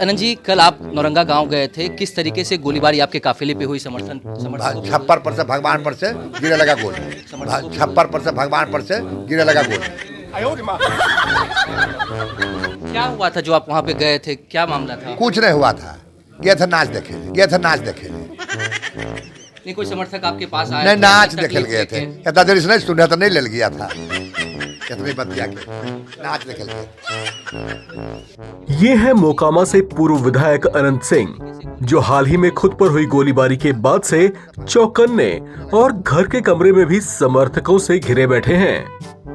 अनंत जी, कल आप नौरंगा गांव गए थे, किस तरीके से गोलीबारी आपके काफिले पे हुई? छप्पर पर से भगवान पर से गिरे लगा गोली। छप्पर पर से भगवान पर से गिरे लगा गोली। क्या हुआ था जो आप वहां पे गए थे? क्या मामला था? कुछ नहीं हुआ था, गए थे नाच देखे, गए थे नाच देखे। नहीं, कोई समर्थक आपके पास आया? नहीं, नाच देखे गए थे। इतना देर से नहीं सुना तो नहीं ले गया था। इतनी बतिया के नाच देखे गए। ये है मोकामा से पूर्व विधायक अनंत सिंह, जो हाल ही में खुद पर हुई गोलीबारी के बाद से चौकन्ने और घर के कमरे में भी समर्थकों से घिरे बैठे हैं।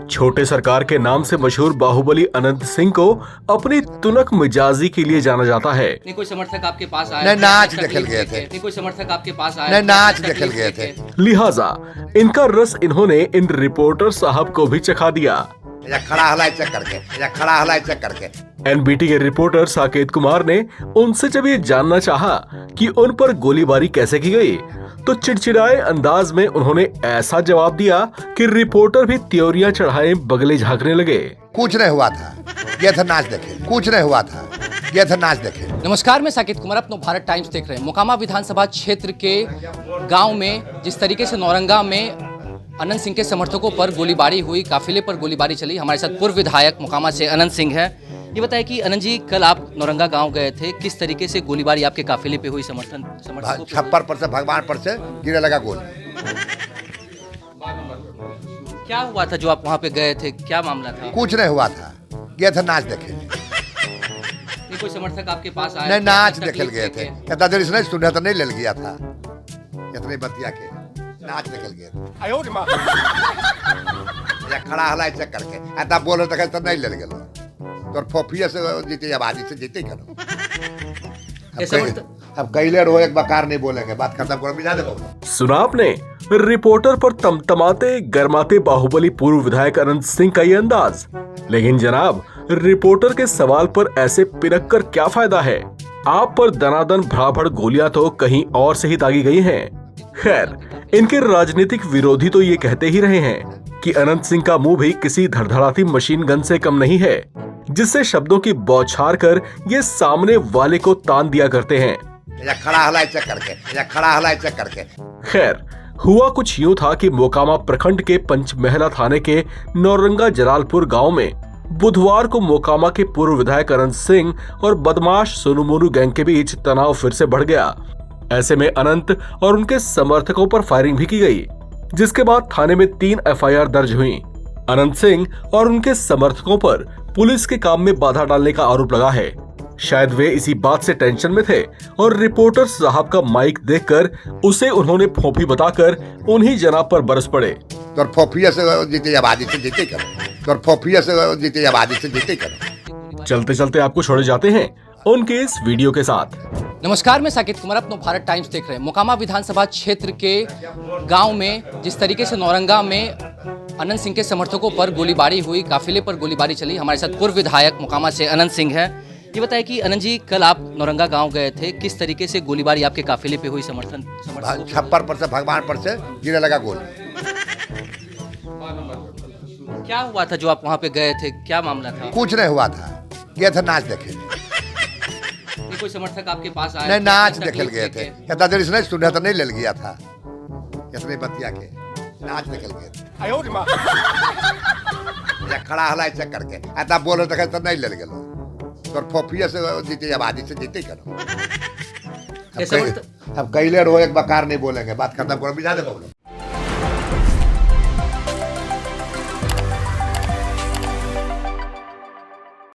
छोटे सरकार के नाम से मशहूर बाहुबली अनंत सिंह को अपनी तुनक मिजाजी के लिए जाना जाता है। नहीं, कोई समर्थक आपके पास आया? नहीं, नाच देखे गए थे। नहीं, कोई समर्थक आपके पास आया? नहीं, नाच देखे गए थे। लिहाजा इनका रस इन्होंने इन रिपोर्टर साहब को भी चखा दिया। खड़ा हलाई चेक करके, खड़ा हलाई चेक करके। एनबीटी के रिपोर्टर साकेत कुमार ने उनसे जब ये जानना चाहा कि उन पर गोलीबारी कैसे की गई, तो चिड़चिड़ाए अंदाज में उन्होंने ऐसा जवाब दिया कि रिपोर्टर भी त्योरियां चढ़ाए बगले झांकने लगे। कुछ नहीं हुआ था, ये था नाच देखे। कुछ नहीं हुआ था, ये था नाच देखे। नमस्कार, मैं साकेत कुमार, अपनो भारत टाइम्स देख रहे हैं। मोकामा विधानसभा क्षेत्र के गांव में जिस तरीके से नौरंगा में अनंत सिंह के समर्थकों पर गोलीबारी हुई, काफिले पर गोलीबारी चली। हमारे साथ पूर्व विधायक मोकामा से अनंत सिंह है। ये बताया कि अनंत जी, कल आप नौरंगा गांव गए थे, किस तरीके से गोलीबारी आपके काफिले पे हुई? छप्पर पर से भगवान पर से गिरे लगा गोली। क्या हुआ था जो आप वहां पे गए थे? क्या मामला था? कुछ नहीं हुआ था, गए थे नाच देखे। नहीं, कोई समर्थक आपके पास आया? नहीं, नाच देखे गए थे। इतना देर से नहीं सुना तो नहीं ले गया था। इतनी बतिया के नाच देखे गए थे। खड़ा हलाई चेक करके ऐसा बोलो तो नहीं ले गए। तो फोफिया से जीते, आबादी से जीते करो। अब कैले रो एक बकार नहीं बोलेंगे, बात खत्म करो, मिला दो। सुना आपने रिपोर्टर पर तमतमाते गरमाते बाहुबली पूर्व विधायक अनंत सिंह का ये अंदाज। लेकिन जनाब, रिपोर्टर के सवाल पर ऐसे पिनक कर क्या फायदा है? आप पर दनादन भड़ाभड़ गोलियां तो कहीं और से ही दागी गई हैं। खैर, इनके राजनीतिक विरोधी तो ये कहते ही रहे हैं कि अनंत सिंह का मुंह भी किसी धड़धड़ाती मशीन गन से कम नहीं है, जिससे शब्दों की बौछार कर ये सामने वाले को तान दिया करते हैं। खड़ा हलाई चेक करके, खड़ा हलाई चेक करके। खैर, हुआ कुछ यूं था कि मोकामा प्रखंड के पंचमहला थाने के नौरंगा जलालपुर गांव में बुधवार को मोकामा के पूर्व विधायक अनंत सिंह और बदमाश सोनू मोनू गैंग के बीच तनाव फिर से बढ़ गया। ऐसे में अनंत और उनके समर्थकों पर फायरिंग भी की गई, जिसके बाद थाने में 3 एफआईआर दर्ज हुई। अनंत सिंह और उनके समर्थकों पर पुलिस के काम में बाधा डालने का आरोप लगा है। शायद वे इसी बात से टेंशन में थे और रिपोर्टर साहब का माइक देखकर उसे उन्होंने फोफी बताकर उन्हीं जनाब पर बरस पड़े। तो फोफिया से जीते, आबादी से जीते करो। तो फोफिया से जीते, आबादी से जीते करो। चलते चलते आपको छोड़े जाते हैं उनके इस वीडियो के साथ। नमस्कार, मैं साकेत कुमार, अपनो भारत टाइम्स देख रहे हैं। मोकामा विधानसभा क्षेत्र के गांव में जिस तरीके से नौरंगा में अनंत सिंह के समर्थकों पर गोलीबारी हुई, काफिले पर गोलीबारी चली। हमारे साथ पूर्व विधायक मोकामा से अनंत सिंह है। ये बताया कि अनंत जी, कल आप नौरंगा गांव गए थे, किस तरीके से गोलीबारी आपके काफिले पे हुई? छप्पर पर से भगवान पर से गिरे लगा गोली। क्या हुआ था जो आप वहां पे गए थे? क्या मामला था? कुछ नहीं हुआ था, गए थे नाच देखे। नहीं, कोई समर्थक आपके पास आया? नहीं, नाच देखे गए थे। इतना देर से नहीं सुना तो नहीं ले गया था। इतनी बतिया के नाच देखे गए थे। खड़ा हलाई चेक करके ऐसा बोलो तो नहीं ले गए। तो फोफिया से जीते, आबादी से जीते करो। अब कैले रो एक बकार नहीं बोलेंगे, बात खत्म करो, मिला दो।